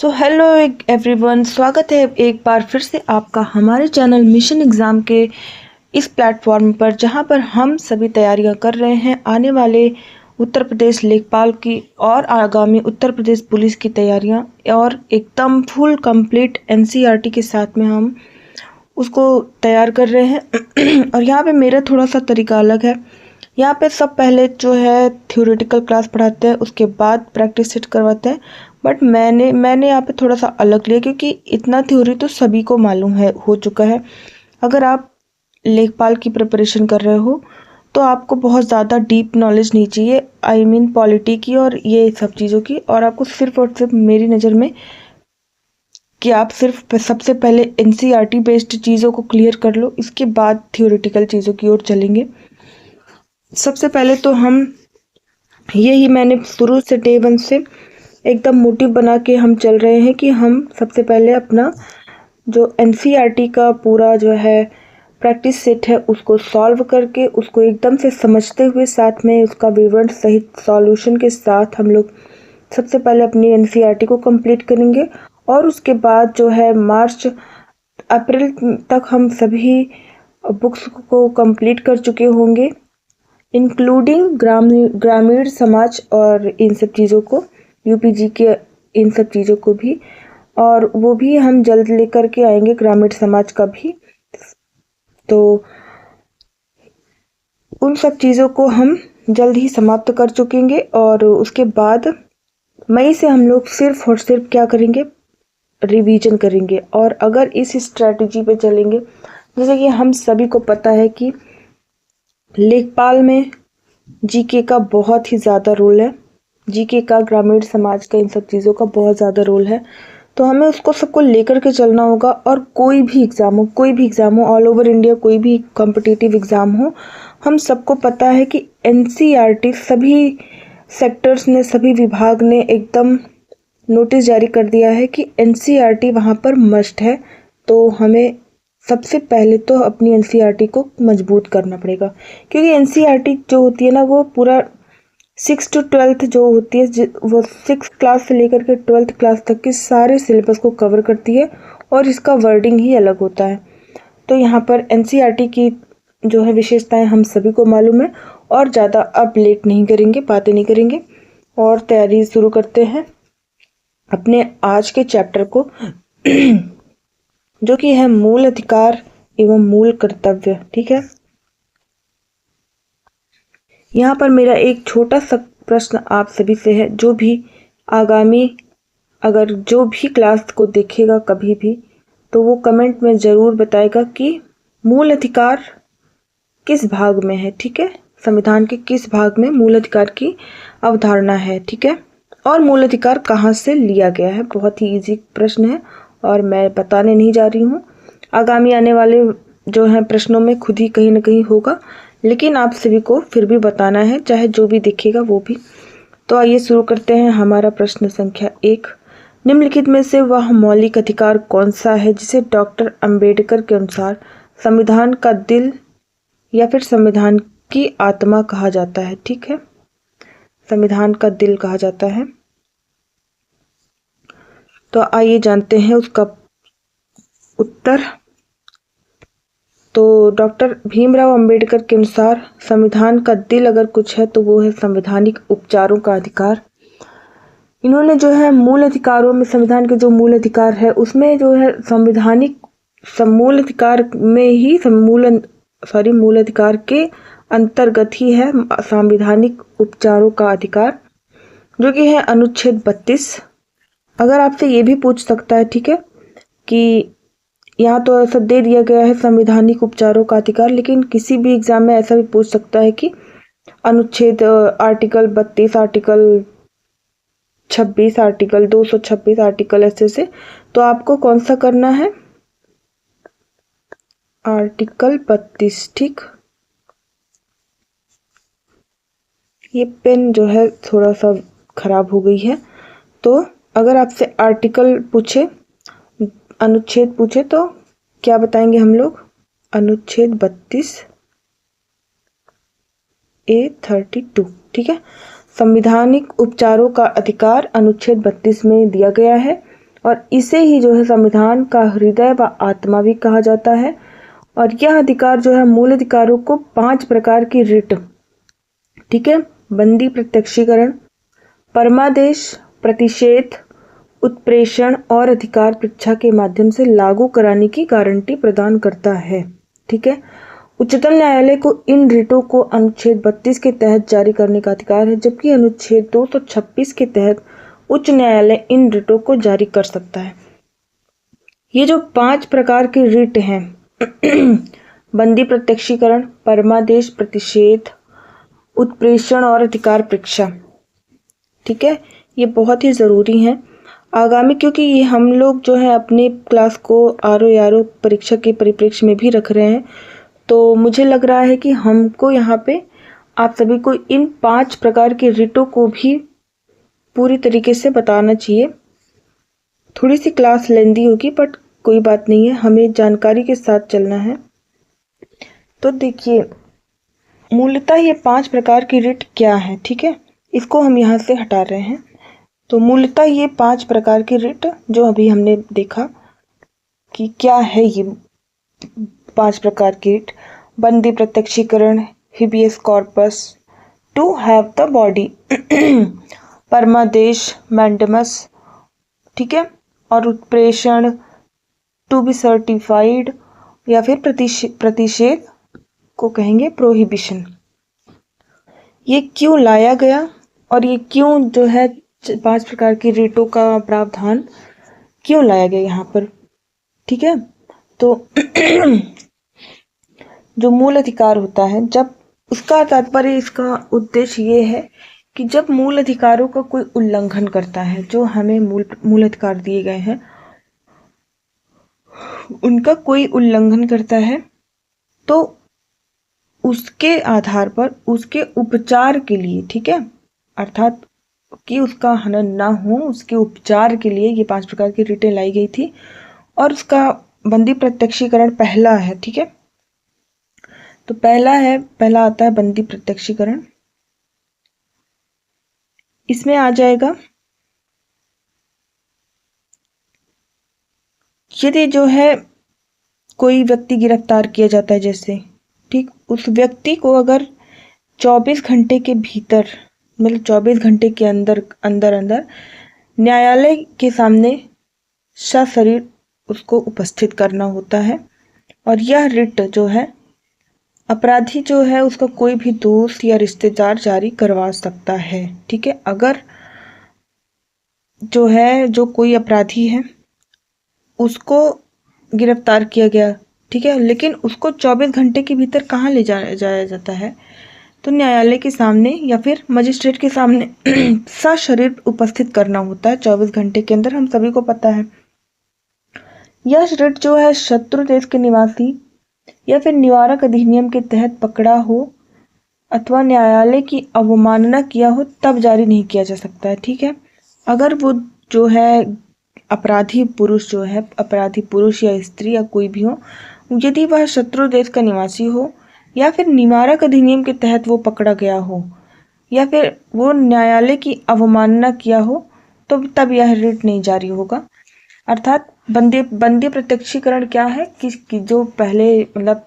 So hello everyone, स्वागत है एक बार फिर से आपका हमारे चैनल मिशन एग्ज़ाम के इस प्लेटफॉर्म पर, जहां पर हम सभी तैयारियां कर रहे हैं आने वाले उत्तर प्रदेश लेखपाल की और आगामी उत्तर प्रदेश पुलिस की तैयारियां, और एकदम फुल कंप्लीट एनसीईआरटी के साथ में हम उसको तैयार कर रहे हैं। और यहाँ पे मेरा थोड़ा सा तरीका अलग है। यहाँ पे सब पहले जो है थ्योरेटिकल क्लास पढ़ाते हैं, उसके बाद प्रैक्टिस सेट करवाते हैं। बट मैंने यहाँ पे थोड़ा सा अलग लिया, क्योंकि इतना थ्योरी तो सभी को मालूम है, हो चुका है। अगर आप लेखपाल की प्रिपरेशन कर रहे हो तो आपको बहुत ज़्यादा डीप नॉलेज नहीं चाहिए, आई मीन पॉलिटी की और ये सब चीज़ों की। और आपको सिर्फ और सिर्फ मेरी नज़र में कि आप सिर्फ सबसे पहले एनसीईआरटी बेस्ड चीज़ों को क्लियर कर लो, इसके बाद थ्योरेटिकल चीज़ों की ओर चलेंगे। सबसे पहले तो हम यही मैंने शुरू से डे 1 से एकदम मोटिव बना के हम चल रहे हैं कि हम सबसे पहले अपना जो एनसीईआरटी का पूरा जो है प्रैक्टिस सेट है उसको सॉल्व करके, उसको एकदम से समझते हुए, साथ में उसका विवरण सहित सॉल्यूशन के साथ हम लोग सबसे पहले अपनी एनसीईआरटी को कंप्लीट करेंगे। और उसके बाद जो है मार्च अप्रैल तक हम सभी बुक्स को कंप्लीट कर चुके होंगे, इंक्लूडिंग ग्रामीण समाज और इन सब चीज़ों को, यूपीजी के इन सब चीज़ों को भी, और वो भी हम जल्द लेकर के आएंगे ग्रामीण समाज का भी। तो उन सब चीज़ों को हम जल्द ही समाप्त कर चुकेंगे। और उसके बाद मई से हम लोग सिर्फ और सिर्फ क्या करेंगे, रिवीजन करेंगे। और अगर इस स्ट्रैटेजी पे चलेंगे, जैसे कि हम सभी को पता है कि लेखपाल में जीके का बहुत ही ज़्यादा रोल है, जीके का, ग्रामीण समाज का, इन सब चीज़ों का बहुत ज़्यादा रोल है। तो हमें उसको सबको लेकर के चलना होगा। और कोई भी एग्ज़ाम हो ऑल ओवर इंडिया, कोई भी कॉम्पिटिटिव एग्ज़ाम हो, हम सबको पता है कि एनसीईआरटी सभी सेक्टर्स ने, सभी विभाग ने एकदम नोटिस जारी कर दिया है कि एनसीईआरटी वहाँ पर मस्ट है। तो हमें सबसे पहले तो अपनी एनसीईआरटी को मजबूत करना पड़ेगा, क्योंकि एनसीईआरटी जो होती है ना, वो पूरा 6 to 12 जो होती है, वो 6 क्लास से लेकर के 12th क्लास तक के सारे सिलेबस को कवर करती है, और इसका वर्डिंग ही अलग होता है। तो यहाँ पर एनसीईआरटी की जो है विशेषताएं हम सभी को मालूम है। और ज़्यादा अब लेट नहीं करेंगे, बातें नहीं करेंगे, और तैयारी शुरू करते हैं अपने आज के चैप्टर को, जो कि है मूल अधिकार एवं मूल कर्तव्य। ठीक है, यहाँ पर मेरा एक छोटा सा प्रश्न आप सभी से है, जो भी आगामी अगर जो भी क्लास को देखेगा कभी भी, तो वो कमेंट में ज़रूर बताएगा कि मूल अधिकार किस भाग में है। ठीक है, संविधान के किस भाग में मूल अधिकार की अवधारणा है। ठीक है, और मूल अधिकार कहाँ से लिया गया है। बहुत ही इजी प्रश्न है और मैं बताने नहीं जा रही हूँ। आगामी आने वाले जो है प्रश्नों में खुद ही कहीं ना कहीं होगा, लेकिन आप सभी को फिर भी बताना है, चाहे जो भी दिखेगा वो भी। तो आइए शुरू करते हैं हमारा प्रश्न संख्या 1। निम्नलिखित में से वह मौलिक अधिकार कौन सा है जिसे डॉक्टर अंबेडकर के अनुसार संविधान का दिल या फिर संविधान की आत्मा कहा जाता है। ठीक है, संविधान का दिल कहा जाता है। तो आइए जानते हैं उसका उत्तर। तो डॉक्टर भीमराव अंबेडकर के अनुसार संविधान का दिल अगर कुछ है तो वो है संवैधानिक उपचारों का अधिकार। इन्होंने जो है मूल अधिकारों में, संविधान के जो मूल अधिकार है उसमें जो है संवैधानिक मूल अधिकार में ही मूल अधिकार के अंतर्गत ही है संवैधानिक उपचारों का अधिकार, जो कि है अनुच्छेद 32। अगर आपसे ये भी पूछ सकता है, ठीक है, कि यहाँ तो ऐसा दे दिया गया है संवैधानिक उपचारों का अधिकार, लेकिन किसी भी एग्जाम में ऐसा भी पूछ सकता है कि अनुच्छेद आर्टिकल 32, आर्टिकल 26, आर्टिकल 226, आर्टिकल ऐसे। तो आपको कौन सा करना है, आर्टिकल 32। ठीक, ये पेन जो है थोड़ा सा खराब हो गई है। तो अगर आपसे आर्टिकल पूछे, अनुच्छेद पूछे, तो क्या बताएंगे हम लोग, अनुच्छेद 32A32। ठीक है, संवैधानिक उपचारों का अधिकार अनुच्छेद 32 में दिया गया है। और इसे ही जो है संविधान का हृदय व आत्मा भी कहा जाता है। और यह अधिकार जो है मूल अधिकारों को 5 प्रकार की रिट, ठीक है, बंदी प्रत्यक्षीकरण, परमादेश, प्रतिषेध, उत्प्रेषण और अधिकार परीक्षा के माध्यम से लागू कराने की गारंटी प्रदान करता है। ठीक है, उच्चतम न्यायालय को इन रिटों को अनुच्छेद 32 के तहत जारी करने का अधिकार है, जबकि अनुच्छेद 226 के तहत उच्च न्यायालय इन रिटों को जारी कर सकता है। ये जो 5 प्रकार के रिट हैं बंदी प्रत्यक्षीकरण, परमादेश, प्रतिषेध, उत्प्रेषण और अधिकार परीक्षा, ठीक है, ये बहुत ही ज़रूरी हैं आगामी, क्योंकि ये हम लोग जो है अपने क्लास को आरओ परीक्षा के परिप्रेक्ष्य में भी रख रहे हैं। तो मुझे लग रहा है कि हमको यहाँ पे आप सभी को इन 5 प्रकार के रिटों को भी पूरी तरीके से बताना चाहिए। थोड़ी सी क्लास लेंदी होगी बट कोई बात नहीं है, हमें जानकारी के साथ चलना है। तो देखिए, मूलतः ये 5 प्रकार की रिट क्या है, ठीक है, इसको हम यहाँ से हटा रहे हैं। तो मूलतः ये 5 प्रकार की रिट जो अभी हमने देखा कि क्या है ये 5 प्रकार की रिट: बंदी प्रत्यक्षीकरण, habeas corpus, to have the body, परमादेश, मैंडेमस, ठीक है, और उत्प्रेषण, टू बी सर्टिफाइड, या फिर प्रतिषेध को कहेंगे प्रोहिबिशन। ये क्यों लाया गया और ये क्यों जो है 5 प्रकार की रिटों का प्रावधान क्यों लाया गया यहाँ पर, ठीक है। तो जो मूल अधिकार होता है, जब उसका तात्पर्य, इसका उद्देश्य ये है कि जब मूल अधिकारों का कोई उल्लंघन करता है, जो हमें मूल अधिकार दिए गए हैं उनका कोई उल्लंघन करता है, तो उसके आधार पर उसके उपचार के लिए, ठीक है, अर्थात कि उसका हनन ना हो, उसके उपचार के लिए ये 5 प्रकार की रिटें लाई गई थी। और उसका बंदी प्रत्यक्षीकरण पहला है, ठीक है। तो पहला आता है बंदी प्रत्यक्षीकरण। इसमें आ जाएगा यदि जो है कोई व्यक्ति गिरफ्तार किया जाता है जैसे, ठीक, उस व्यक्ति को अगर 24 घंटे के भीतर, मतलब 24 घंटे के अंदर न्यायालय के सामने सशरीर उसको उपस्थित करना होता है। और यह रिट जो है अपराधी जो है उसका कोई भी दोस्त या रिश्तेदार जारी करवा सकता है, ठीक है। अगर जो कोई अपराधी है उसको गिरफ्तार किया गया, ठीक है, लेकिन उसको 24 घंटे के भीतर कहाँ ले जाया जाता है, तो न्यायालय के सामने या फिर मजिस्ट्रेट के सामने सशरीर उपस्थित करना होता है 24 घंटे के अंदर, हम सभी को पता है। यह रिट जो है शत्रु देश के निवासी या फिर निवारक अधिनियम के तहत पकड़ा हो अथवा न्यायालय की अवमानना किया हो तब जारी नहीं किया जा सकता है, ठीक है। अगर वो जो है अपराधी पुरुष या स्त्री या कोई भी हो, यदि वह शत्रु देश का निवासी हो या फिर निवारक अधिनियम के तहत वो पकड़ा गया हो या फिर वो न्यायालय की अवमानना किया हो, तो तब यह रिट नहीं जारी होगा। अर्थात बंदी प्रत्यक्षीकरण क्या है कि जो पहले, मतलब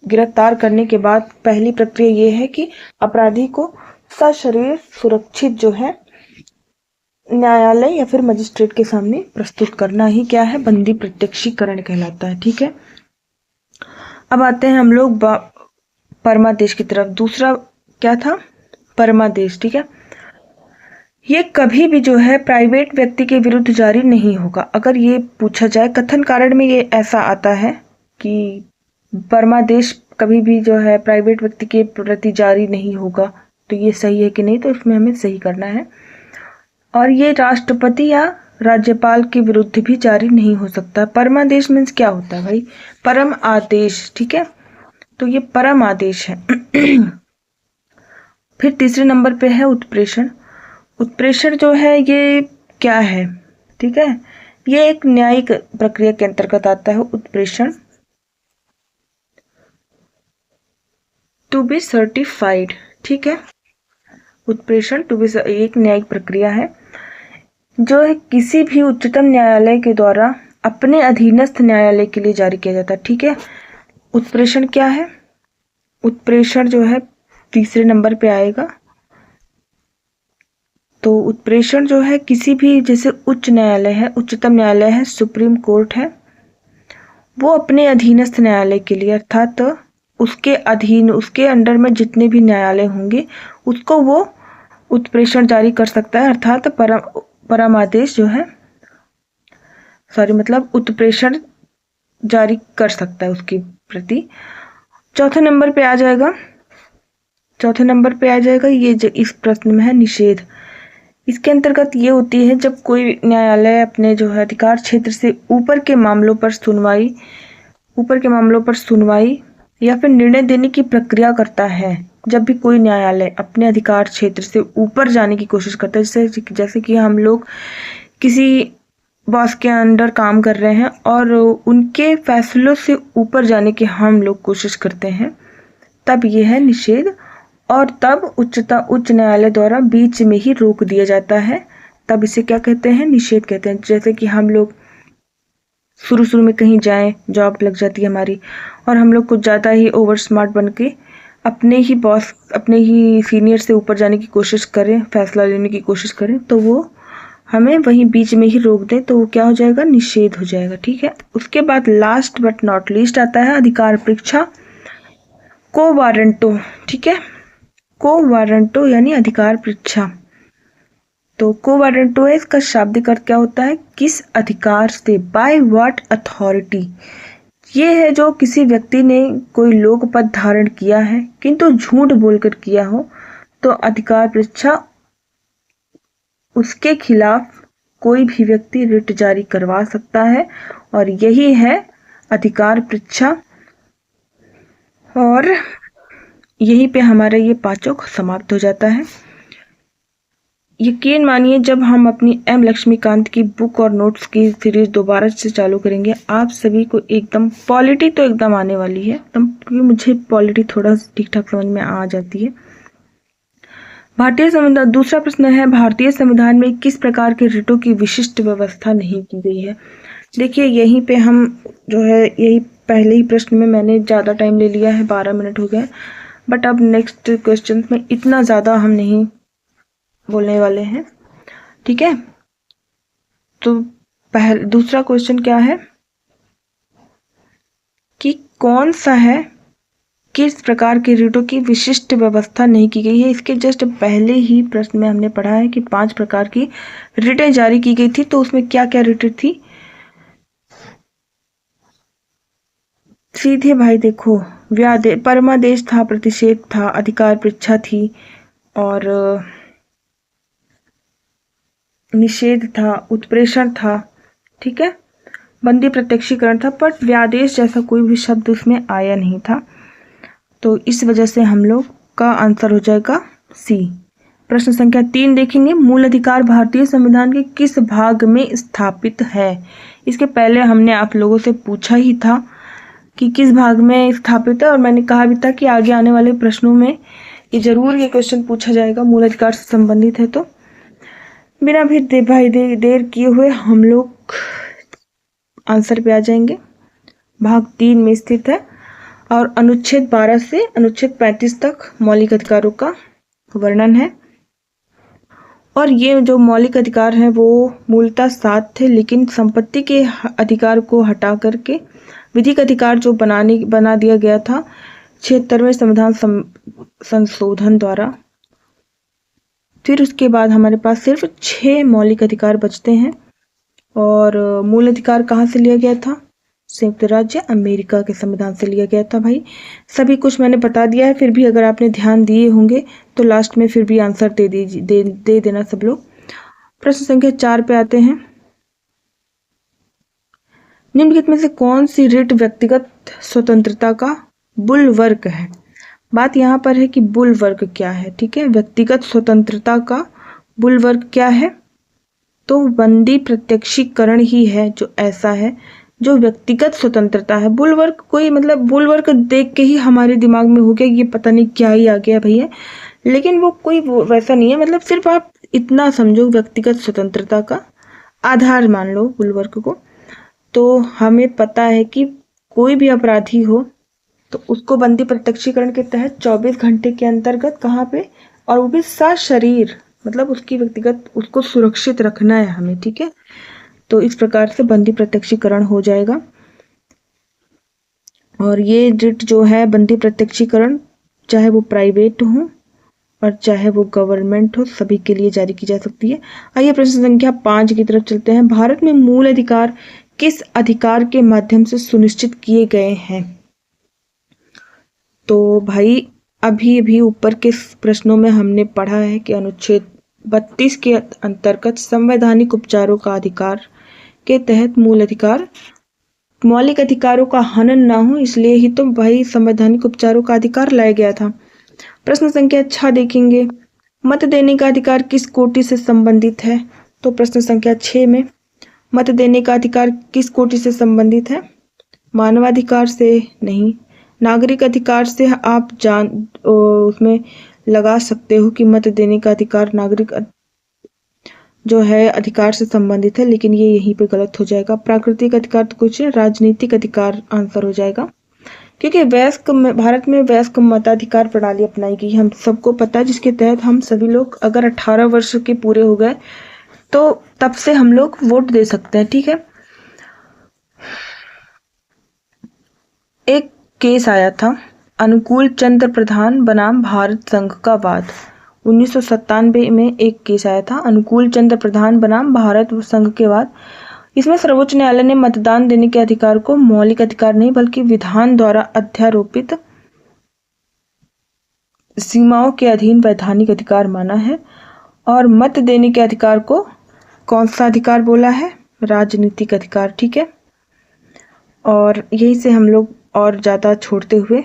गिरफ्तार करने के बाद पहली प्रक्रिया ये है कि अपराधी को सशरीर सुरक्षित जो है न्यायालय या फिर मजिस्ट्रेट के सामने प्रस्तुत करना ही क्या है, बंदी प्रत्यक्षीकरण कहलाता है, ठीक है। अब आते हैं हम लोग परमादेश की तरफ। दूसरा क्या था, परमादेश, ठीक है। ये कभी भी जो है प्राइवेट व्यक्ति के विरुद्ध जारी नहीं होगा। अगर ये पूछा जाए, कथन कारण में ये ऐसा आता है कि परमादेश कभी भी जो है प्राइवेट व्यक्ति के प्रति जारी नहीं होगा, तो ये सही है कि नहीं, तो इसमें हमें सही करना है। और ये राष्ट्रपति या राज्यपाल के विरुद्ध भी जारी नहीं हो सकता। परमादेश मीन्स क्या होता है भाई, परम आदेश, ठीक है, तो ये परम आदेश है। फिर तीसरे नंबर पे है उत्प्रेषण। उत्प्रेषण जो है ये क्या है, ठीक है, ये एक न्यायिक प्रक्रिया के अंतर्गत आता है उत्प्रेषण। टू बी सर्टिफाइड, ठीक है, उत्प्रेषण टू बी एक न्यायिक प्रक्रिया है। जो है किसी भी उच्चतम न्यायालय के द्वारा अपने अधीनस्थ न्यायालय के लिए जारी किया जाता है। ठीक है, उत्प्रेषण क्या है? उत्प्रेषण जो है तीसरे नंबर पे आएगा। तो उत्प्रेषण जो है किसी भी, जैसे उच्च न्यायालय है, उच्चतम न्यायालय है, सुप्रीम कोर्ट है, वो अपने अधीनस्थ न्यायालय के लिए अर्थात उसके अधीन, उसके अंडर में जितने भी न्यायालय होंगे उसको वो उत्प्रेषण जारी कर सकता है, अर्थात परमादेश जो है, मतलब उत्प्रेषण जारी कर सकता है उसकी प्रति। चौथे नंबर पे आ जाएगा, चौथे नंबर पे आ जाएगा ये जो इस प्रश्न में है, निषेध। इसके अंतर्गत ये होती है जब कोई न्यायालय अपने जो है अधिकार क्षेत्र से ऊपर के मामलों पर सुनवाई या फिर निर्णय देने की प्रक्रिया करता है। जब भी कोई न्यायालय अपने अधिकार क्षेत्र से ऊपर जाने की कोशिश करता है, जैसे कि हम लोग किसी बॉस के अंडर काम कर रहे हैं और उनके फैसलों से ऊपर जाने की हम लोग कोशिश करते हैं, तब यह है निषेध। और तब उच्च न्यायालय द्वारा बीच में ही रोक दिया जाता है, तब इसे क्या कहते हैं? निषेध कहते हैं। जैसे कि हम लोग शुरू में कहीं जाएं, जॉब लग जाती है हमारी और हम लोग कुछ ज़्यादा ही ओवर स्मार्ट बन के अपने ही बॉस, अपने ही सीनियर से ऊपर जाने की कोशिश करें, फैसला लेने की कोशिश करें, तो वो हमें वहीं बीच में ही रोक दे, तो वो क्या हो जाएगा? निषेध हो जाएगा। ठीक है, उसके बाद लास्ट बट नॉट लीस्ट आता है अधिकार परीक्षा, को वारंटो। ठीक है, को वारंटो यानी अधिकार परीक्षा। तो को वारंटो है, इसका शाब्दिक अर्थ क्या होता है? किस अधिकार से, बाय व्हाट अथॉरिटी। ये है जो किसी व्यक्ति ने कोई लोक पद धारण किया है किंतु झूठ बोलकर किया हो, तो अधिकार परीक्षा उसके खिलाफ कोई भी व्यक्ति रिट जारी करवा सकता है, और यही है अधिकार परीक्षा। और यहीं पे हमारा ये पांचों समाप्त हो जाता है। यकीन मानिए जब हम अपनी एम लक्ष्मीकांत की बुक और नोट्स की सीरीज दोबारा से चालू करेंगे, आप सभी को एकदम पॉलिटी तो एकदम आने वाली है, क्योंकि मुझे पॉलिटी थोड़ा ठीक ठाक समझ में आ जाती है। भारतीय संविधान, दूसरा प्रश्न है, भारतीय संविधान में किस प्रकार के रिटों की विशिष्ट व्यवस्था नहीं की गई है? देखिए यहीं पे हम जो है, यही पहले ही प्रश्न में मैंने ज़्यादा टाइम ले लिया है, 12 मिनट हो गए, बट अब नेक्स्ट क्वेश्चन में इतना ज़्यादा हम नहीं बोलने वाले हैं। ठीक है, तो दूसरा क्वेश्चन क्या है कि कौन सा है, किस प्रकार के रिटों की विशिष्ट व्यवस्था नहीं की गई है? इसके जस्ट पहले ही प्रश्न में हमने पढ़ा है कि 5 प्रकार की रिटें जारी की गई थी, तो उसमें क्या क्या रिटें थी? सीधे भाई देखो, परमादेश था, प्रतिषेध था, अधिकार परीक्षा थी, और निषेध था, उत्प्रेषण था। ठीक है, बंदी प्रत्यक्षीकरण था, बट व्यादेश जैसा कोई भी शब्द उसमें आया नहीं था, तो इस वजह से हम लोग का आंसर हो जाएगा सी। प्रश्न संख्या 3 देखेंगे, मूल अधिकार भारतीय संविधान के किस भाग में स्थापित है? इसके पहले हमने आप लोगों से पूछा ही था कि किस भाग में स्थापित है, और मैंने कहा भी था कि आगे आने वाले प्रश्नों में ये जरूर ये क्वेश्चन पूछा जाएगा, मूल अधिकार से संबंधित है। तो बिना भी देर किए हुए हम लोग आंसर पे आ जाएंगे। भाग 3 में स्थित है, और अनुच्छेद 12 से अनुच्छेद 35 तक मौलिक अधिकारों का वर्णन है। और ये जो मौलिक अधिकार हैं वो मूलतः 7 थे, लेकिन संपत्ति के अधिकार को हटा करके विधिक अधिकार जो बना दिया गया था 76वें संविधान संशोधन द्वारा। फिर उसके बाद हमारे पास सिर्फ 6 मौलिक अधिकार बचते हैं, और मूल अधिकार कहाँ से लिया गया था? संयुक्त राज्य अमेरिका के संविधान से लिया गया था। भाई सभी कुछ मैंने बता दिया है, फिर भी अगर आपने ध्यान दिए होंगे तो लास्ट में फिर भी आंसर दे देना सब लोग। प्रश्न संख्या 4 पे आते हैं, निम्नलिखित में से कौन सी रिट व्यक्तिगत स्वतंत्रता का बुलवर्क है? बात यहाँ पर है कि बुलवर्क क्या है। ठीक है, व्यक्तिगत स्वतंत्रता का बुलवर्क क्या है? तो बंदी प्रत्यक्षीकरण ही है जो ऐसा है जो व्यक्तिगत स्वतंत्रता है। बुलवर्क कोई मतलब बुलवर्क देख के ही हमारे दिमाग में हो गया ये पता नहीं क्या ही आ गया भैया, लेकिन वो कोई वैसा नहीं है। मतलब सिर्फ आप इतना समझो व्यक्तिगत स्वतंत्रता का आधार मान लो बुलवर्क को। तो हमें पता है कि कोई भी अपराधी हो तो उसको बंदी प्रत्यक्षीकरण के तहत 24 घंटे के अंतर्गत कहाँ पे, और वो भी सशरीर, मतलब उसकी व्यक्तिगत उसको सुरक्षित रखना है हमें, ठीक है। तो इस प्रकार से बंदी प्रत्यक्षीकरण हो जाएगा। और ये रिट जो है बंदी प्रत्यक्षीकरण, चाहे वो प्राइवेट हो और चाहे वो गवर्नमेंट हो, सभी के लिए जारी की जा सकती है। आइए प्रश्न संख्या 5 की तरफ चलते हैं। भारत में मूल अधिकार किस अधिकार के माध्यम से सुनिश्चित किए गए हैं? तो भाई अभी अभी ऊपर के प्रश्नों में हमने पढ़ा है कि अनुच्छेद 32 के अंतर्गत संवैधानिक उपचारों का अधिकार के तहत मूल अधिकार, मौलिक अधिकारों का हनन ना हो, इसलिए ही तो भाई संवैधानिक उपचारों का अधिकार लाया गया था। प्रश्न संख्या 6 देखेंगे, मत देने का अधिकार किस कोटि से संबंधित है? तो प्रश्न संख्या 6 में मत देने का अधिकार किस कोटि से संबंधित है? मानवाधिकार से नहीं, नागरिक अधिकार से आप उसमें लगा सकते हो कि मत देने का अधिकार नागरिक जो है अधिकार से संबंधित है, लेकिन ये यहीं पे गलत हो जाएगा। प्राकृतिक अधिकार तो कुछ है, राजनीतिक अधिकार आंसर हो जाएगा, क्योंकि भारत में वयस्क मताधिकार प्रणाली अपनाई गई, हम सबको पता है, जिसके तहत हम सभी लोग अगर 18 वर्ष के पूरे हो गए तो तब से हम लोग वोट दे सकते हैं, ठीक है। एक केस आया था, अनुकूल चंद्र प्रधान बनाम भारत संघ का वाद। 1997 में एक केस आया था, अनुकूल चंद्र प्रधान बनाम भारत संघ के वाद। इसमें सर्वोच्च न्यायालय ने मतदान देने के अधिकार को मौलिक अधिकार नहीं बल्कि विधान द्वारा अध्यारोपित सीमाओं के अधीन वैधानिक अधिकार माना है। और मत देने के अधिकार को कौन सा अधिकार बोला है? राजनीतिक अधिकार, ठीक है। और यही से हम लोग और ज़्यादा छोड़ते हुए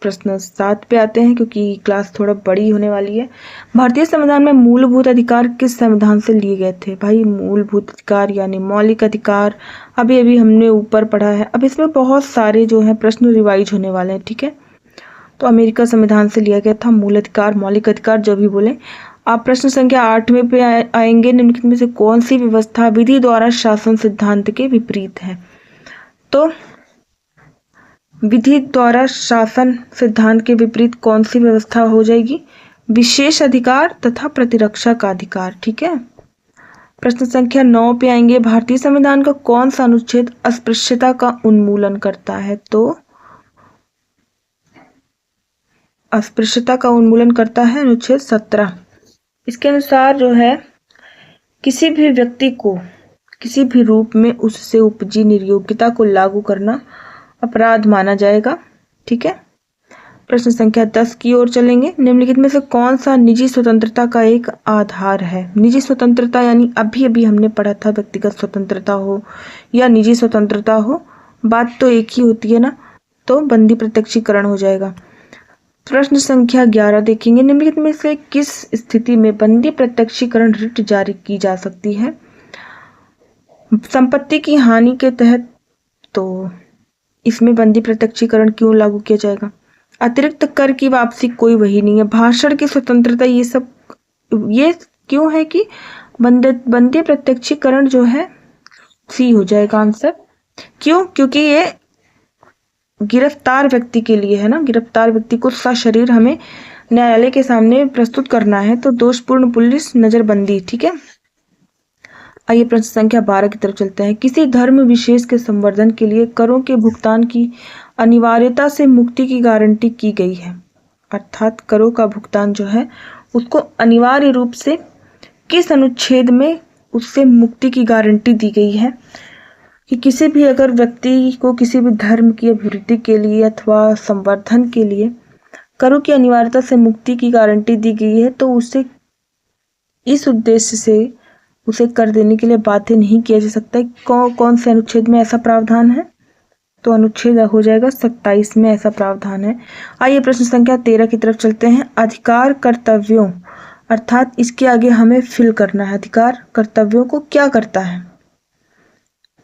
प्रश्न 7 पे आते हैं, क्योंकि क्लास थोड़ा बड़ी होने वाली है। भारतीय संविधान में मूलभूत अधिकार किस संविधान से लिए गए थे? भाई मूलभूत अधिकार यानी मौलिक अधिकार अभी अभी हमने ऊपर पढ़ा है। अब इसमें बहुत सारे जो है प्रश्न रिवाइज होने वाले हैं, ठीक है। तो अमेरिका संविधान से लिया गया था मूल अधिकार, मौलिक अधिकार जो भी बोले। आप प्रश्न संख्या 8वें पे आएंगे, निम्नलिखित में से कौन सी व्यवस्था विधि द्वारा शासन सिद्धांत के विपरीत है? तो विधि द्वारा शासन सिद्धांत के विपरीत कौन सी व्यवस्था हो जाएगी? विशेष अधिकार तथा प्रतिरक्षा का अधिकार, ठीक है। प्रश्न संख्या 9 पे आएंगे, भारतीय संविधान का कौन सा अनुच्छेद अस्पृश्यता का उन्मूलन करता है? तो अस्पृश्यता का उन्मूलन करता है अनुच्छेद 17। इसके अनुसार जो है किसी भी व्यक्ति को किसी भी रूप में उससे उपजी निर्योग्यता को लागू करना अपराध माना जाएगा, ठीक है। प्रश्न संख्या 10 की ओर चलेंगे, निम्नलिखित में से कौन सा निजी स्वतंत्रता का एक आधार है? निजी स्वतंत्रता यानी अभी अभी हमने पढ़ा था व्यक्तिगत स्वतंत्रता हो या निजी स्वतंत्रता हो, बात तो एक ही होती है ना। तो बंदी प्रत्यक्षीकरण हो जाएगा। प्रश्न संख्या 11 देखेंगे, निम्नलिखित में से किस स्थिति में बंदी प्रत्यक्षीकरण रिट जारी की जा सकती है? संपत्ति की हानि के तहत, तो इसमें बंदी प्रत्यक्षीकरण क्यों लागू किया जाएगा? अतिरिक्त कर की वापसी कोई वही नहीं है। भाषण की स्वतंत्रता, ये सब ये क्यों है कि बंदी प्रत्यक्षीकरण जो है सी हो जाएगा आंसर। क्यों? क्योंकि ये गिरफ्तार व्यक्ति के लिए है ना, गिरफ्तार व्यक्ति को सशरीर हमें न्यायालय के सामने प्रस्तुत करना है, तो दोषपूर्ण पुलिस नजरबंदी, ठीक है। आइए प्रश्न संख्या 12 की तरफ चलते हैं, किसी धर्म विशेष के संवर्धन के लिए करों के भुगतान की अनिवार्यता से मुक्ति की गारंटी की गई है। अर्थात करों का भुगतान जो है उसको अनिवार्य रूप से किस अनुच्छेद में उससे मुक्ति की गारंटी दी गई है? कि किसी भी अगर व्यक्ति को किसी भी धर्म की अभिवृद्धि के लिए अथवा संवर्धन के लिए करों की अनिवार्यता से मुक्ति की गारंटी दी गई है, तो उसे इस उद्देश्य से उसे कर देने के लिए बाध्य नहीं किया जा सकता। कौन से अनुच्छेद में ऐसा प्रावधान है? तो अनुच्छेद हो जाएगा 27 में ऐसा प्रावधान है। आइए प्रश्न संख्या 13 की तरफ चलते हैं, अधिकार कर्तव्यों, अर्थात इसके आगे हमें फिल करना है, अधिकार कर्तव्यों को क्या करता है?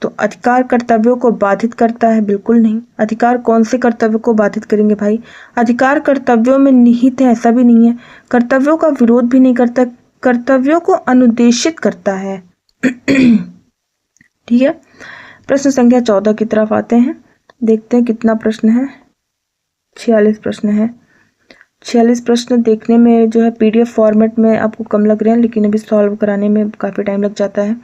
तो अधिकार कर्तव्यों को बाधित करता है? बिल्कुल नहीं। अधिकार कौन से कर्तव्य को बाधित करेंगे भाई? अधिकार कर्तव्यों में निहित है, ऐसा भी नहीं है। कर्तव्यों का विरोध भी नहीं करता, कर्तव्यों को अनुदेशित करता है। ठीक है, प्रश्न संख्या 14 की तरफ आते हैं। देखते हैं कितना प्रश्न है। 46 प्रश्न है। 46 प्रश्न देखने में जो है पीडीएफ फॉर्मेट में आपको कम लग रहे हैं, लेकिन अभी सॉल्व कराने में काफ़ी टाइम लग जाता है।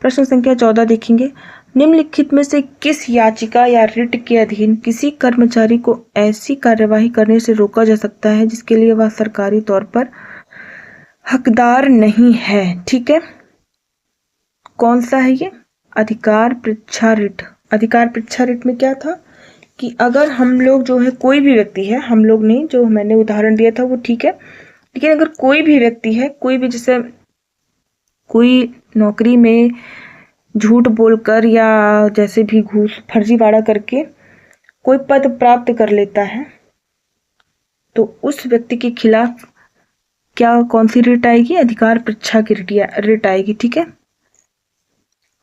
प्रश्न संख्या 14 देखेंगे। निम्नलिखित में से किस याचिका या रिट के अधीन किसी कर्मचारी को ऐसी कार्यवाही करने से रोका जा सकता है जिसके लिए वह सरकारी तौर पर हकदार नहीं है? ठीक है, कौन सा है ये? अधिकार परीक्षा रिट। अधिकार परीक्षा रिट में क्या था कि अगर हम लोग जो है, कोई भी व्यक्ति है, हम लोग नहीं, जो मैंने उदाहरण दिया था वो ठीक है, लेकिन अगर कोई भी व्यक्ति है, कोई भी, जैसे कोई नौकरी में झूठ बोलकर या जैसे भी घूस फर्जीवाड़ा करके कोई पद प्राप्त कर लेता है, तो उस व्यक्ति के खिलाफ क्या, कौन सी रिट आएगी? अधिकार परीक्षा की रिट आएगी। ठीक है,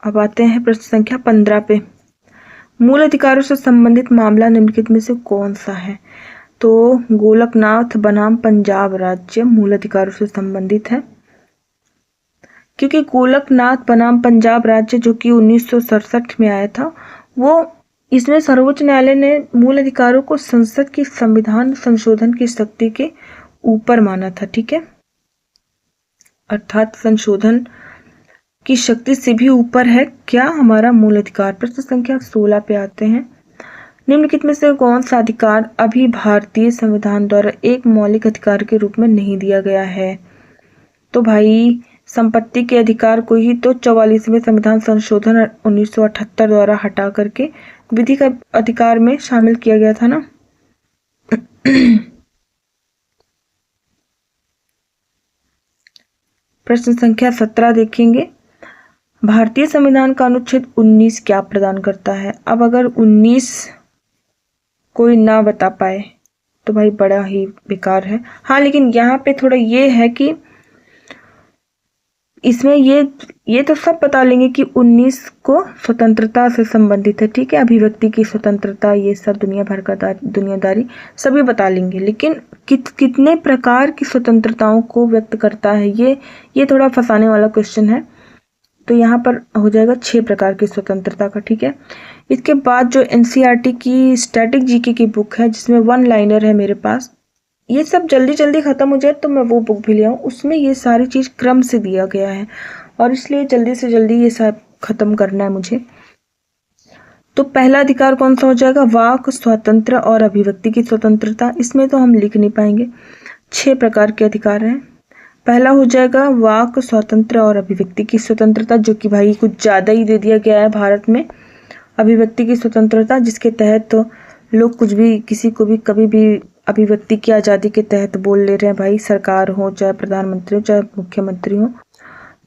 अब आते हैं प्रश्न संख्या 15 पे। मूल अधिकारों से संबंधित मामला निम्नलिखित में से कौन सा है? तो गोलकनाथ बनाम पंजाब राज्य मूल अधिकारों से संबंधित है, क्योंकि गोलकनाथ बनाम पंजाब राज्य जो कि 1967 में आया था, वो इसमें सर्वोच्च न्यायालय ने मूल अधिकारों को संसद की संविधान संशोधन की शक्ति के ऊपर माना था। ठीक है, अर्थात संशोधन की शक्ति से भी ऊपर है क्या हमारा मूल अधिकार। प्रश्न संख्या 16 पे आते हैं। निम्नलिखित में से कौन सा अधिकार अभी भारतीय संविधान द्वारा एक मौलिक अधिकार के रूप में नहीं दिया गया है? तो भाई संपत्ति के अधिकार को ही तो 44वें संविधान संशोधन 1978 द्वारा हटा करके विधि का अधिकार में शामिल किया गया था ना। प्रश्न संख्या 17 देखेंगे। भारतीय संविधान का अनुच्छेद 19 क्या प्रदान करता है? अब अगर 19 कोई ना बता पाए तो भाई बड़ा ही बेकार है। हाँ, लेकिन यहाँ पे थोड़ा ये है कि इसमें ये तो सब बता लेंगे कि 19 को स्वतंत्रता से संबंधित है। ठीक है, अभिव्यक्ति की स्वतंत्रता, ये सब दुनिया भर का दुनियादारी सभी बता लेंगे, लेकिन कितने प्रकार की स्वतंत्रताओं को व्यक्त करता है, ये थोड़ा फंसाने वाला क्वेश्चन है। तो यहाँ पर हो जाएगा 6 प्रकार की स्वतंत्रता का। ठीक है, इसके बाद जो एनसीईआरटी की स्टैटिक जीके की बुक है, जिसमें 1 लाइनर है मेरे पास, ये सब जल्दी जल्दी ख़त्म हो जाए तो मैं वो बुक भी ले आऊँ, उसमें ये सारी चीज़ क्रम से दिया गया है और इसलिए जल्दी से जल्दी ये सब ख़त्म करना है मुझे। तो पहला अधिकार कौन सा हो जाएगा? वाक स्वातंत्र्य और अभिव्यक्ति की स्वतंत्रता। इसमें तो हम लिख नहीं पाएंगे, 6 प्रकार के अधिकार हैं। पहला हो जाएगा वाक स्वातंत्र्य और अभिव्यक्ति की स्वतंत्रता, जो कि भाई कुछ ज़्यादा ही दे दिया गया है भारत में। अभिव्यक्ति की स्वतंत्रता, जिसके तहत तो लोग कुछ भी, किसी को भी कभी भी अभिव्यक्ति की आज़ादी के तहत बोल ले रहे हैं, भाई सरकार हो, चाहे प्रधानमंत्री हो, चाहे मुख्यमंत्री हो।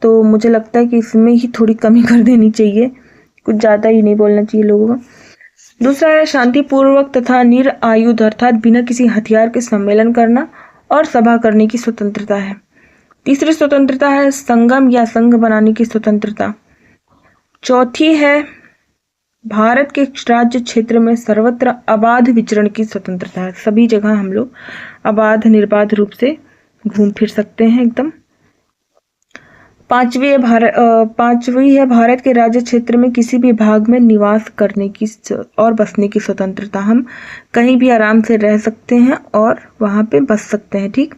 तो मुझे लगता है कि इसमें ही थोड़ी कमी कर देनी चाहिए, कुछ ज़्यादा ही नहीं बोलना चाहिए लोगों को। दूसरा है शांतिपूर्वक तथा निरायुध अर्थात बिना किसी हथियार के सम्मेलन करना और सभा करने की स्वतंत्रता है। तीसरी स्वतंत्रता है संगम या संघ बनाने की स्वतंत्रता। चौथी है भारत के राज्य क्षेत्र में सर्वत्र अबाध विचरण की स्वतंत्रता है, सभी जगह हम लोग अबाध निर्बाध रूप से घूम फिर सकते हैं एकदम। पांचवी है भारत के राज्य क्षेत्र में किसी भी भाग में निवास करने की और बसने की स्वतंत्रता, हम कहीं भी आराम से रह सकते हैं और वहां पे बस सकते हैं। ठीक।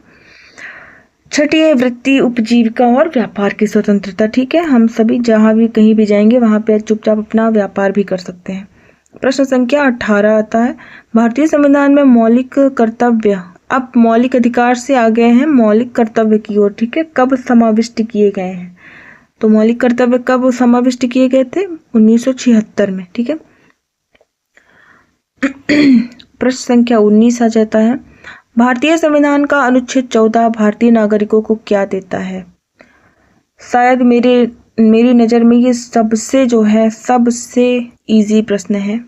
छठी है वृत्ति उपजीविका और व्यापार की स्वतंत्रता। ठीक है, हम सभी जहाँ भी कहीं भी जाएंगे वहाँ पे चुपचाप अपना व्यापार भी कर सकते हैं। प्रश्न संख्या 18 आता है, भारतीय संविधान में मौलिक कर्तव्य, अब मौलिक अधिकार से आ गए हैं मौलिक कर्तव्य की ओर। ठीक है, कब समाविष्ट किए गए हैं? तो मौलिक कर्तव्य कब समाविष्ट किए गए थे? 1976 में। ठीक है, प्रश्न संख्या 19 आ जाता है, भारतीय संविधान का अनुच्छेद 14 भारतीय नागरिकों को क्या देता है? शायद मेरी नज़र में ये सबसे इजी प्रश्न है।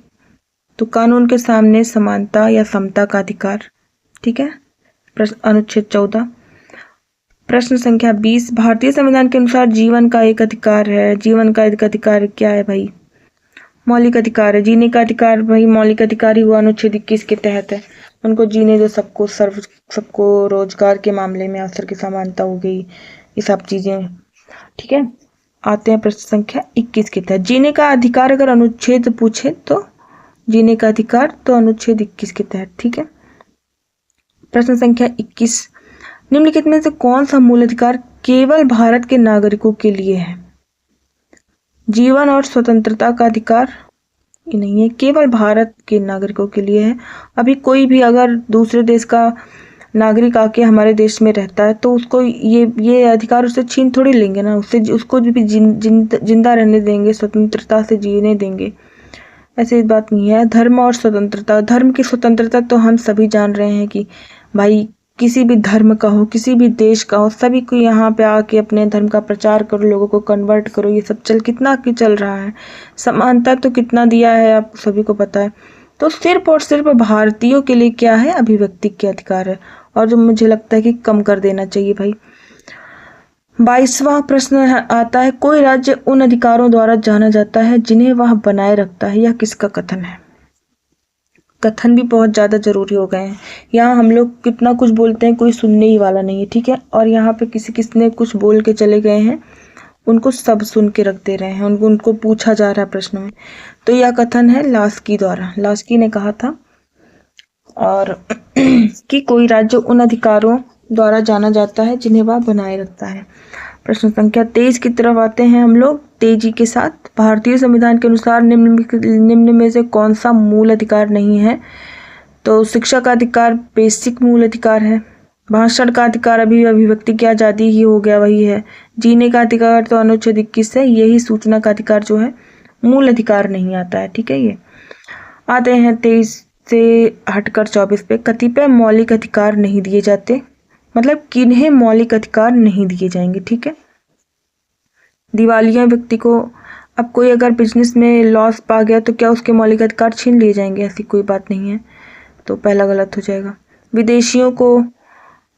तो कानून के सामने समानता या समता का अधिकार। ठीक है, प्रश्न अनुच्छेद 14। प्रश्न संख्या 20, भारतीय संविधान के अनुसार जीवन का एक अधिकार है। जीवन का एक अधिकार क्या है भाई? मौलिक अधिकार है। जीने का अधिकार भाई मौलिक अधिकार ही हुआ, अनुच्छेद 21 के तहत है। उनको जीने दो सबको, सबको रोजगार के मामले में अवसर की समानता हो गई, ये सब चीजें, ठीक है। आते हैं प्रश्न संख्या 21 के तहत। जीने का अधिकार अगर अनुच्छेद पूछे तो जीने का अधिकार तो अनुच्छेद 21 के तहत, ठीक है। प्रश्न संख्या 21, निम्नलिखित में से कौन सा मूल अधिकार केवल भारत के नागरिकों के लिए है? जीवन और स्वतंत्रता का अधिकार ये नहीं है, केवल भारत के नागरिकों के लिए है। अभी कोई भी अगर दूसरे देश का नागरिक आके हमारे देश में रहता है तो उसको ये अधिकार उससे छीन थोड़ी लेंगे ना, उसको भी जिंदा रहने देंगे, स्वतंत्रता से जीने देंगे, ऐसी बात नहीं है। धर्म और स्वतंत्रता, धर्म की स्वतंत्रता तो हम सभी जान रहे हैं कि भाई किसी भी धर्म का हो, किसी भी देश का हो, सभी को यहाँ पे आके अपने धर्म का प्रचार करो, लोगों को कन्वर्ट करो, ये सब कितना की चल रहा है। समानता तो कितना दिया है आप सभी को पता है। तो सिर्फ और सिर्फ भारतीयों के लिए क्या है, अभिव्यक्ति के अधिकार है, और जो मुझे लगता है कि कम कर देना चाहिए भाई। 22वां प्रश्न आता है, कोई राज्य उन अधिकारों द्वारा जाना जाता है जिन्हें वह बनाए रखता है, यह किसका कथन है? कथन भी बहुत ज़्यादा जरूरी हो गए हैं। यहाँ हम लोग कितना कुछ बोलते हैं, कोई सुनने ही वाला नहीं है, ठीक है। और यहाँ पे किसने कुछ बोल के चले गए हैं, उनको सब सुन के रख दे रहे हैं, उनको पूछा जा रहा है प्रश्न में। तो यह कथन है लास्की द्वारा, लास्की ने कहा था, और कि कोई राज्य उन अधिकारों द्वारा जाना जाता है जिन्हें वह बनाए रखता है। प्रश्न संख्या 23 की तरफ आते हैं हम लोग तेजी के साथ। भारतीय संविधान के अनुसार निम्न में से कौन सा मूल अधिकार नहीं है? तो शिक्षा का अधिकार बेसिक मूल अधिकार है, भाषण का अधिकार अभी अभिव्यक्ति की आज़ादी ही हो गया वही है, जीने का अधिकार तो अनुच्छेद 21 है, यही सूचना का अधिकार जो है मूल अधिकार नहीं आता है, ठीक है। ये आते हैं 23 से हटकर 24 पे। कतिपय मौलिक अधिकार नहीं दिए जाते, मतलब किन्हें मौलिक अधिकार नहीं दिए जाएंगे, ठीक है। दिवालिया व्यक्ति को, अब कोई अगर बिजनेस में लॉस पा गया तो क्या उसके मौलिक अधिकार छीन लिए जाएंगे? ऐसी कोई बात नहीं है, तो पहला गलत हो जाएगा। विदेशियों को,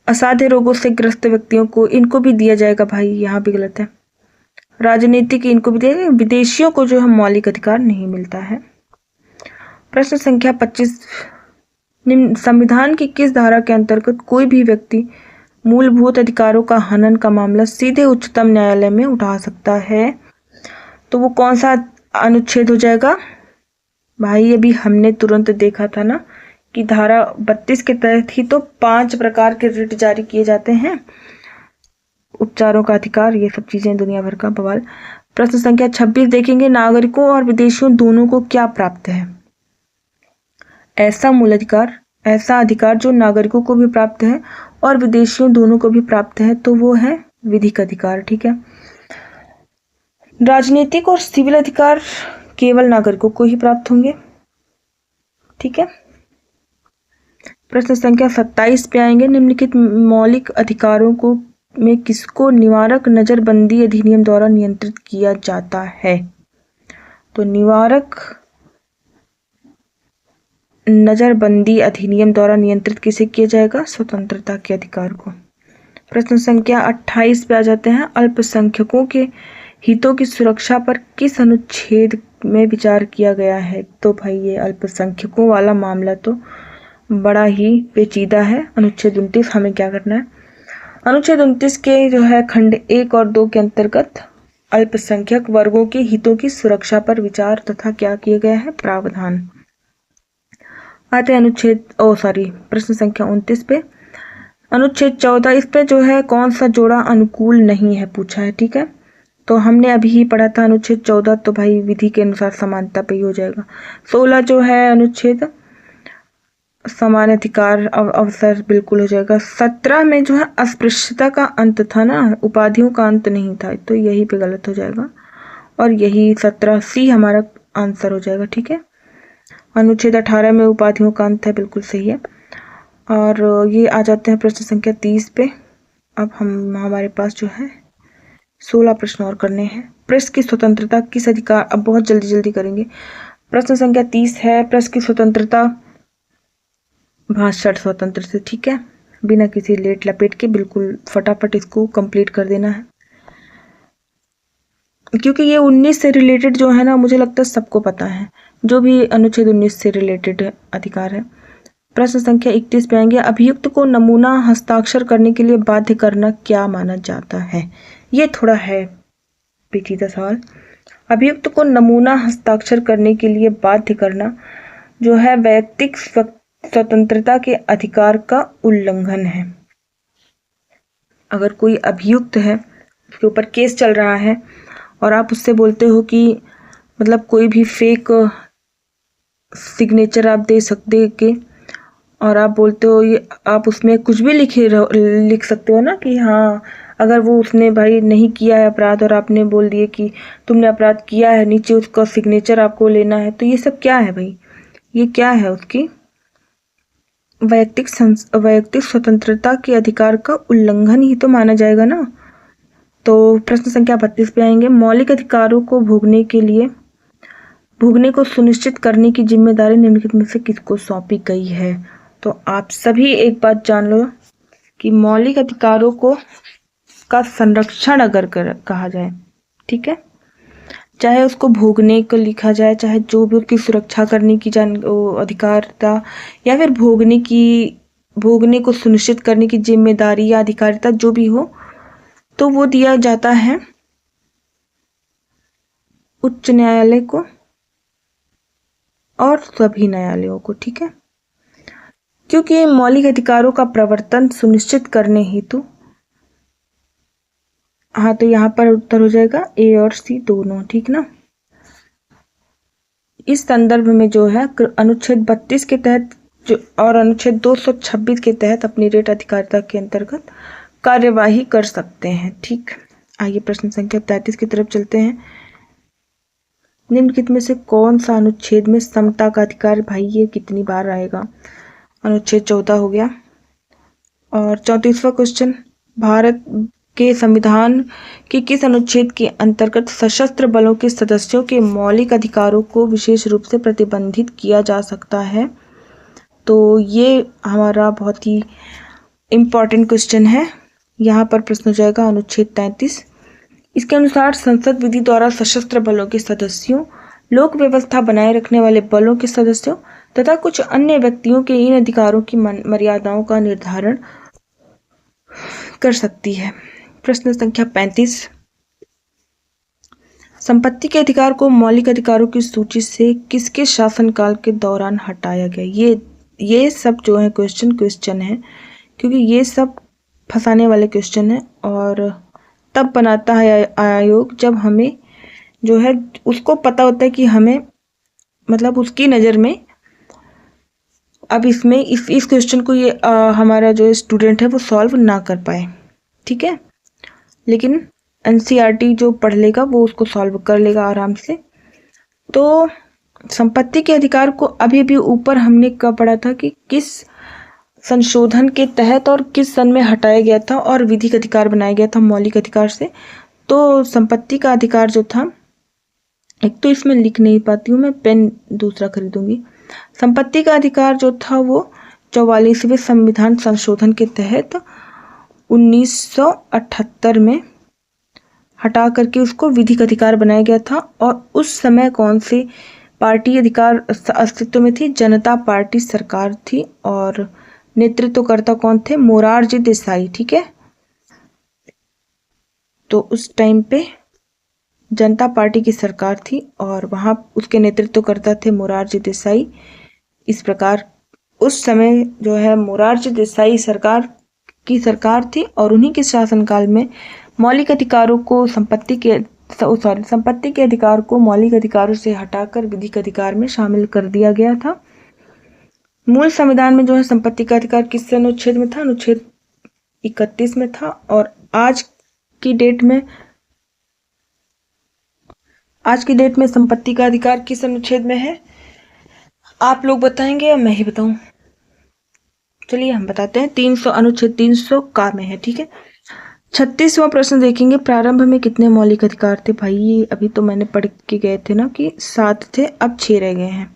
असाध्य रोगों से ग्रस्त व्यक्तियों को, इनको भी दिया जाएगा भाई, यहाँ भी गलत है। राजनीतिक, इनको भी दिया, विदेशियों को जो है मौलिक अधिकार नहीं मिलता है। प्रश्न संख्या 25, निम्न संविधान की किस धारा के अंतर्गत कोई भी व्यक्ति मूलभूत अधिकारों का हनन का मामला सीधे उच्चतम न्यायालय में उठा सकता है? तो वो कौन सा अनुच्छेद हो जाएगा भाई? अभी हमने तुरंत देखा था ना कि धारा 32 के तहत ही तो 5 प्रकार के रिट जारी किए जाते हैं, उपचारों का अधिकार, ये सब चीजें दुनिया भर का बवाल। प्रश्न संख्या 26 देखेंगे, नागरिकों और विदेशियों दोनों को क्या प्राप्त है? ऐसा मूल अधिकार, ऐसा अधिकार जो नागरिकों को भी प्राप्त है और विदेशियों दोनों को भी प्राप्त है, तो वो है विधिक अधिकार, ठीक है। राजनीतिक और सिविल अधिकार केवल नागरिकों को ही प्राप्त होंगे, ठीक है। प्रश्न संख्या 27 पे आएंगे, निम्नलिखित मौलिक अधिकारों को में किसको निवारक नजरबंदी अधिनियम द्वारा नियंत्रित किया जाता है? तो निवारक नजरबंदी अधिनियम द्वारा नियंत्रित किसे किया जाएगा? स्वतंत्रता के अधिकार को। प्रश्न संख्या 28 पे आ जाते हैं, अल्पसंख्यकों के हितों की सुरक्षा पर किस अनुच्छेद में विचार किया गया है? तो भाई ये अल्पसंख्यकों वाला मामला तो बड़ा ही पेचीदा है। अनुच्छेद 29, हमें क्या करना है? अनुच्छेद 29 के जो है खंड 1 और 2 के अंतर्गत अल्पसंख्यक वर्गों के हितों की सुरक्षा पर विचार तथा क्या किया गया है? प्रावधान। आते हैं प्रश्न संख्या 29 पे। अनुच्छेद 14, इस पे जो है कौन सा जोड़ा अनुकूल नहीं है पूछा है, ठीक है। तो हमने अभी ही पढ़ा था अनुच्छेद 14, तो भाई विधि के अनुसार समानता पे ही हो जाएगा। 16 जो है अनुच्छेद समान अधिकार अवसर, बिल्कुल हो जाएगा। 17 में जो है अस्पृश्यता का अंत था ना, उपाधियों का अंत नहीं था, तो यही पे गलत हो जाएगा, और यही 17C हमारा आंसर हो जाएगा, ठीक है। अनुच्छेद 18 में उपाधियों का अंत है, बिल्कुल सही है। और ये आ जाते हैं प्रश्न संख्या 30 पे। अब हमारे पास जो है 16 प्रश्न और करने हैं। प्रेस की स्वतंत्रता किस अधिकार, अब बहुत जल्दी जल्दी करेंगे। प्रश्न संख्या 30 है, प्रेस की स्वतंत्रता भाषण स्वतंत्र से, ठीक है, बिना किसी लेट लपेट के बिल्कुल फटाफट इसको कंप्लीट कर देना है, क्योंकि ये 19 से रिलेटेड जो है ना, मुझे लगता है सबको पता है, जो भी अनुच्छेद 19 से रिलेटेड अधिकार है प्रश्न संख्या 31 पे आएंगे, अभियुक्त को नमूना हस्ताक्षर करने के लिए बाध्य करना क्या माना जाता है। ये थोड़ा है पेचीदा सवाल। अभियुक्त को नमूना हस्ताक्षर करने के लिए बाध्य करना जो है वैयक्तिक स्वतंत्रता के अधिकार का उल्लंघन है। अगर कोई अभियुक्त है, उसके ऊपर केस चल रहा है और आप उससे बोलते हो कि मतलब कोई भी फेक सिग्नेचर आप दे के और आप बोलते हो ये आप उसमें कुछ भी लिख सकते हो ना कि हाँ अगर वो उसने भाई नहीं किया है अपराध और आपने बोल दिए कि तुमने अपराध किया है, नीचे उसका सिग्नेचर आपको लेना है, तो ये सब क्या है भाई, ये क्या है, उसकी वैयक्तिक स्वतंत्रता के अधिकार का उल्लंघन ही तो माना जाएगा ना। तो प्रश्न संख्या 32 पे आएंगे, मौलिक अधिकारों को भोगने को सुनिश्चित करने की जिम्मेदारी निम्नलिखित में से किसको सौंपी गई है। तो आप सभी एक बात जान लो कि मौलिक अधिकारों का संरक्षण अगर कहा जाए, ठीक है, चाहे उसको भोगने को लिखा जाए, चाहे जो भी उसकी सुरक्षा करने की अधिकार था, या फिर भोगने को सुनिश्चित करने की जिम्मेदारी या अधिकारिता जो भी हो, तो वो दिया जाता है उच्च न्यायालय को और सभी न्यायालयों को, ठीक है, क्योंकि मौलिक अधिकारों का प्रवर्तन सुनिश्चित करने हेतु हाँ, तो यहाँ पर उत्तर हो जाएगा ए और सी दोनों, ठीक ना। इस संदर्भ में जो है अनुच्छेद 32 के तहत और अनुच्छेद 226 के तहत अपनी रेट अधिकारिता के अंतर्गत कार्यवाही कर सकते हैं, ठीक। आइए प्रश्न संख्या 33 की तरफ चलते हैं। निम्नलिखित में से कौन सा अनुच्छेद में समता का अधिकार, भाई ये कितनी बार आएगा, अनुच्छेद 14 हो गया। और 34वां क्वेश्चन, भारत के संविधान के किस अनुच्छेद के अंतर्गत सशस्त्र बलों के सदस्यों के मौलिक अधिकारों को विशेष रूप से प्रतिबंधित किया जा सकता है। तो ये हमारा बहुत ही इम्पॉर्टेंट क्वेश्चन है। यहाँ पर प्रश्न हो जाएगा अनुच्छेद 33। इसके अनुसार संसद विधि द्वारा सशस्त्र बलों के सदस्यों, लोक व्यवस्था बनाए रखने वाले बलों के सदस्यों तथा कुछ अन्य व्यक्तियों के इन अधिकारों की मर्यादाओं का निर्धारण कर सकती है। प्रश्न संख्या 35, संपत्ति के अधिकार को मौलिक अधिकारों की सूची से किसके शासनकाल के दौरान हटाया गया। ये सब जो है क्वेश्चन है, क्योंकि ये सब फंसाने वाले क्वेश्चन है और तब बनाता है आयोग जब हमें जो है उसको पता होता है कि हमें मतलब उसकी नज़र में अब इसमें इस क्वेश्चन को ये हमारा जो स्टूडेंट है वो सॉल्व ना कर पाए, ठीक है, लेकिन एनसीईआरटी जो पढ़ लेगा वो उसको सॉल्व कर लेगा आराम से। तो संपत्ति के अधिकार को अभी ऊपर हमने कब पढ़ा था कि किस संशोधन के तहत और किस सन में हटाया गया था और विधिक अधिकार बनाया गया था मौलिक अधिकार से। तो संपत्ति का अधिकार जो था, एक तो इसमें लिख नहीं पाती हूँ मैं, पेन दूसरा खरीदूंगी। संपत्ति का अधिकार जो था वो 44वें संविधान संशोधन के तहत 1978 में हटा करके उसको विधिक अधिकार बनाया गया था। और उस समय कौन सी पार्टी अधिकार अस्तित्व में थी, जनता पार्टी सरकार थी और नेतृत्वकर्ता कौन थे, मोरारजी देसाई, ठीक है। तो उस टाइम पे जनता पार्टी की सरकार थी और वहाँ उसके नेतृत्वकर्ता थे मोरारजी देसाई। इस प्रकार उस समय जो है मोरारजी देसाई सरकार थी और उन्हीं के शासनकाल में मौलिक अधिकारों को संपत्ति के अधिकार को मौलिक अधिकारों से हटाकर विधिक अधिकार में शामिल कर दिया गया था। मूल संविधान में जो है संपत्ति का अधिकार किस अनुच्छेद में था, अनुच्छेद 31 में था। और आज की डेट में संपत्ति का अधिकार किस अनुच्छेद में है, आप लोग बताएंगे या मैं ही बताऊं? चलिए हम बताते हैं, अनुच्छेद 300 का में है, ठीक है। 36वां प्रश्न देखेंगे, प्रारंभ में कितने मौलिक अधिकार थे। भाई ये अभी तो मैंने पढ़ के गए थे ना कि 7 थे, अब 6 रह गए हैं,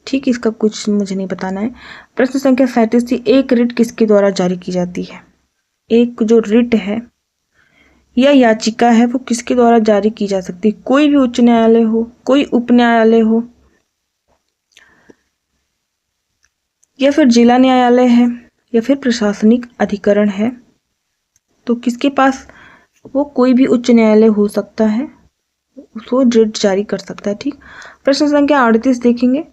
ठीक, इसका कुछ मुझे नहीं बताना है। प्रश्न संख्या 37 थी, एक रिट किसके द्वारा जारी की जाती है। एक जो रिट है या याचिका है वो किसके द्वारा जारी की जा सकती है, कोई भी उच्च न्यायालय हो, कोई उप न्यायालय हो, या फिर जिला न्यायालय है या फिर प्रशासनिक अधिकरण है। तो किसके पास? वो कोई भी उच्च न्यायालय हो सकता है, उसको रिट जारी कर सकता है। ठीक। प्रश्न संख्या 38 देखेंगे।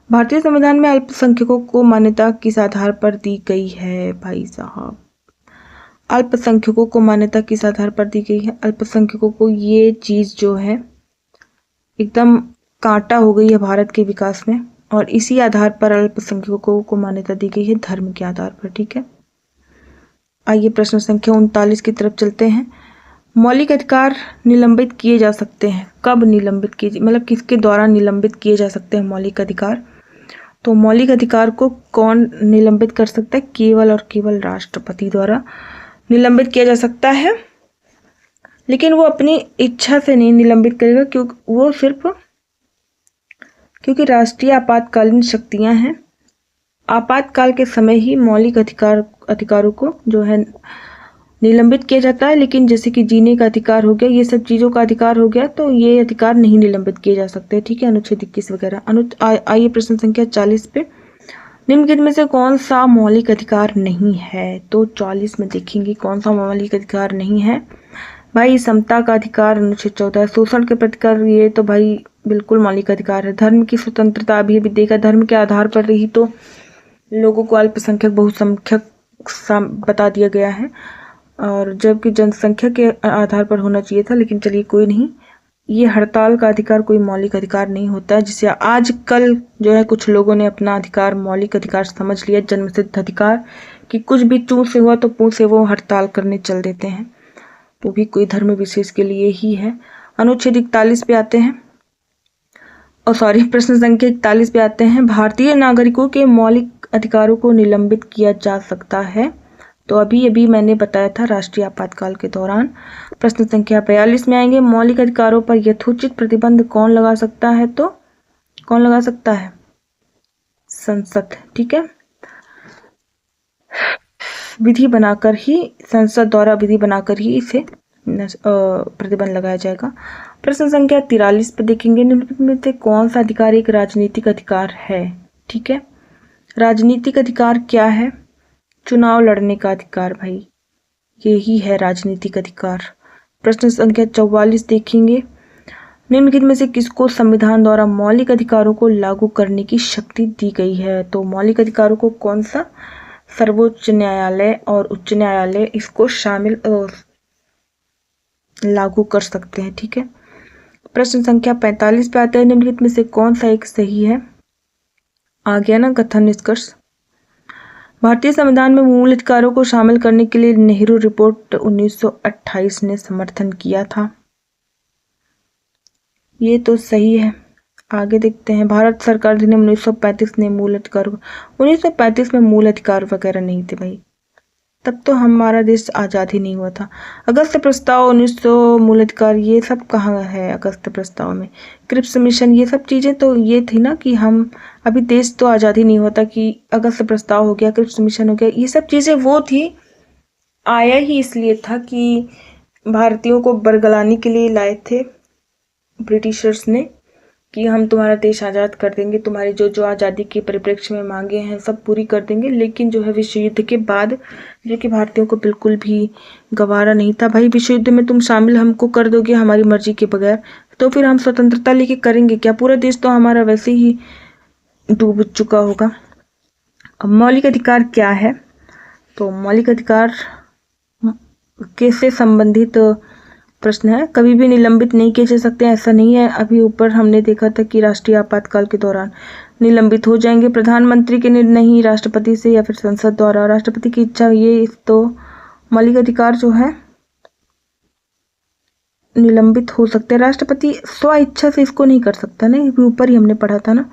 भारतीय संविधान में अल्पसंख्यकों को मान्यता किस आधार पर दी गई है? भाई साहब, अल्पसंख्यकों को मान्यता किस आधार पर दी गई है? अल्पसंख्यकों को ये चीज जो है एकदम कांटा हो गई है भारत के विकास में, और इसी आधार पर अल्पसंख्यकों को मान्यता दी गई है, धर्म के आधार पर। ठीक है। आइए प्रश्न संख्या 39 की तरफ चलते हैं। मौलिक अधिकार निलंबित किए जा सकते हैं। कब निलंबित किए, मतलब किसके द्वारा निलंबित किए जा सकते हैं मौलिक अधिकार? तो मौलिक अधिकार को कौन निलंबित कर सकता है? केवल और केवल राष्ट्रपति द्वारा निलंबित किया जा सकता है, लेकिन वो अपनी इच्छा से नहीं निलंबित करेगा, क्योंकि राष्ट्रीय आपातकालीन शक्तियां हैं। आपातकाल के समय ही मौलिक अधिकारों को जो है निलंबित किया जाता है, लेकिन जैसे कि जीने का अधिकार हो गया, ये सब चीजों का अधिकार हो गया, तो ये अधिकार नहीं निलंबित किए जा सकते। ठीक है। अनुच्छेद 21 वगैरह। आइए प्रश्न संख्या 40 पे। निम्नलिखित में से कौन सा मौलिक अधिकार नहीं है? तो 40 में देखेंगे कौन सा मौलिक अधिकार नहीं है। भाई समता का अधिकार, अनुच्छेद 14। शोषण के प्रतिकार, ये तो भाई बिल्कुल मौलिक अधिकार है। धर्म की स्वतंत्रता, अभी देखा, धर्म के आधार पर रही तो लोगों को अल्पसंख्यक बहुसंख्यक बता दिया गया है, और जबकि जनसंख्या के आधार पर होना चाहिए था, लेकिन चलिए कोई नहीं। ये हड़ताल का अधिकार कोई मौलिक अधिकार नहीं होता है, जिसे आजकल जो है कुछ लोगों ने अपना अधिकार मौलिक अधिकार समझ लिया, जन्मसिद्ध अधिकार, कि कुछ भी चूं से हुआ तो पूं से वो हड़ताल करने चल देते हैं, वो भी कोई धर्म विशेष के लिए ही है। अनुच्छेद 41 पे आते हैं, और सॉरी प्रश्न संख्या 41 पे आते हैं। भारतीय नागरिकों के मौलिक अधिकारों को निलंबित किया जा सकता है। तो अभी मैंने बताया था राष्ट्रीय आपातकाल के दौरान। प्रश्न संख्या 42 में आएंगे। मौलिक अधिकारों पर यथोचित प्रतिबंध कौन लगा सकता है? तो कौन लगा सकता है? संसद। ठीक है। विधि बनाकर ही, संसद द्वारा विधि बनाकर ही इसे प्रतिबंध लगाया जाएगा। प्रश्न संख्या 43 पर देखेंगे। निम्नलिखित में से कौन सा अधिकार एक राजनीतिक अधिकार है? ठीक है। राजनीतिक अधिकार क्या है? चुनाव लड़ने का अधिकार, भाई यही है राजनीतिक अधिकार। प्रश्न संख्या 44 देखेंगे। निम्नलिखित में से किसको संविधान द्वारा मौलिक अधिकारों को लागू करने की शक्ति दी गई है? तो मौलिक अधिकारों को कौन सा? सर्वोच्च न्यायालय और उच्च न्यायालय इसको शामिल लागू कर सकते हैं। ठीक है। प्रश्न संख्या 45 पे आते हैं। निम्नलिखित में से कौन सा एक सही है? आ गया ना कथन निष्कर्ष। भारतीय संविधान में मूल अधिकारों को शामिल करने के लिए नेहरू रिपोर्ट 1928 ने समर्थन किया था। ये तो सही है। आगे देखते हैं। भारत सरकार अधिनियम 1935 ने मूल अधिकार, 1935 में मूल अधिकार वगैरह नहीं थे भाई, तब तो हमारा देश आज़ाद ही नहीं हुआ था। अगस्त प्रस्ताव 1900, मूल अधिकार, ये सब कहाँ है अगस्त प्रस्ताव में? क्रिप्स मिशन, ये सब चीज़ें तो ये थी ना कि हम अभी देश तो आज़ाद ही नहीं होता कि अगस्त प्रस्ताव हो गया, क्रिप्स मिशन हो गया, ये सब चीज़ें वो थी, आया ही इसलिए था कि भारतीयों को बरगलाने के लिए लाए थे ब्रिटिशर्स ने कि हम तुम्हारा देश आज़ाद कर देंगे, तुम्हारी जो जो आज़ादी के परिप्रेक्ष्य में मांगे हैं सब पूरी कर देंगे। लेकिन जो है विश्व युद्ध के बाद, जो कि भारतीयों को बिल्कुल भी गवारा नहीं था, भाई विश्व युद्ध में तुम शामिल हमको कर दोगे हमारी मर्जी के बगैर, तो फिर हम स्वतंत्रता लेके करेंगे क्या? पूरा देश तो हमारा वैसे ही डूब चुका होगा। अब मौलिक अधिकार क्या है? तो मौलिक अधिकार कैसे संबंधित प्रश्न है। कभी भी निलंबित नहीं किए जा सकते, ऐसा नहीं है। अभी ऊपर हमने देखा था कि राष्ट्रीय आपातकाल के दौरान निलंबित हो जाएंगे, प्रधानमंत्री के निर्णय ही, राष्ट्रपति से या फिर संसद द्वारा, राष्ट्रपति की इच्छा, ये तो मौलिक अधिकार जो है निलंबित हो सकते हैं। राष्ट्रपति स्व इच्छा से इसको नहीं कर सकता ना, अभी ऊपर ही हमने पढ़ा था ना।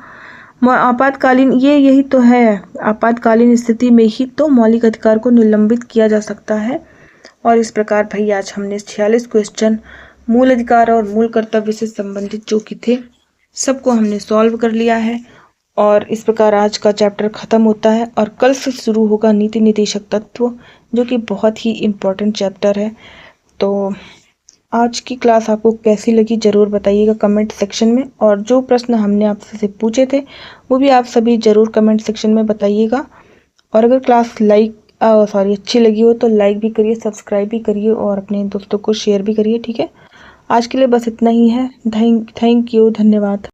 आपातकालीन, ये यही तो है, आपातकालीन स्थिति में ही तो मौलिक अधिकार को निलंबित किया जा सकता है। और इस प्रकार भाई आज हमने 46 क्वेश्चन मूल अधिकार और मूल कर्तव्य से संबंधित जो कि थे सबको हमने सॉल्व कर लिया है। और इस प्रकार आज का चैप्टर खत्म होता है, और कल से शुरू होगा नीति निदेशक तत्व, जो कि बहुत ही इम्पोर्टेंट चैप्टर है। तो आज की क्लास आपको कैसी लगी ज़रूर बताइएगा कमेंट सेक्शन में, और जो प्रश्न हमने आपसे पूछे थे वो भी आप सभी ज़रूर कमेंट सेक्शन में बताइएगा। और अगर क्लास अच्छी लगी हो तो लाइक भी करिए, सब्सक्राइब भी करिए और अपने दोस्तों को शेयर भी करिए। ठीक है, आज के लिए बस इतना ही है। थैंक यू, धन्यवाद।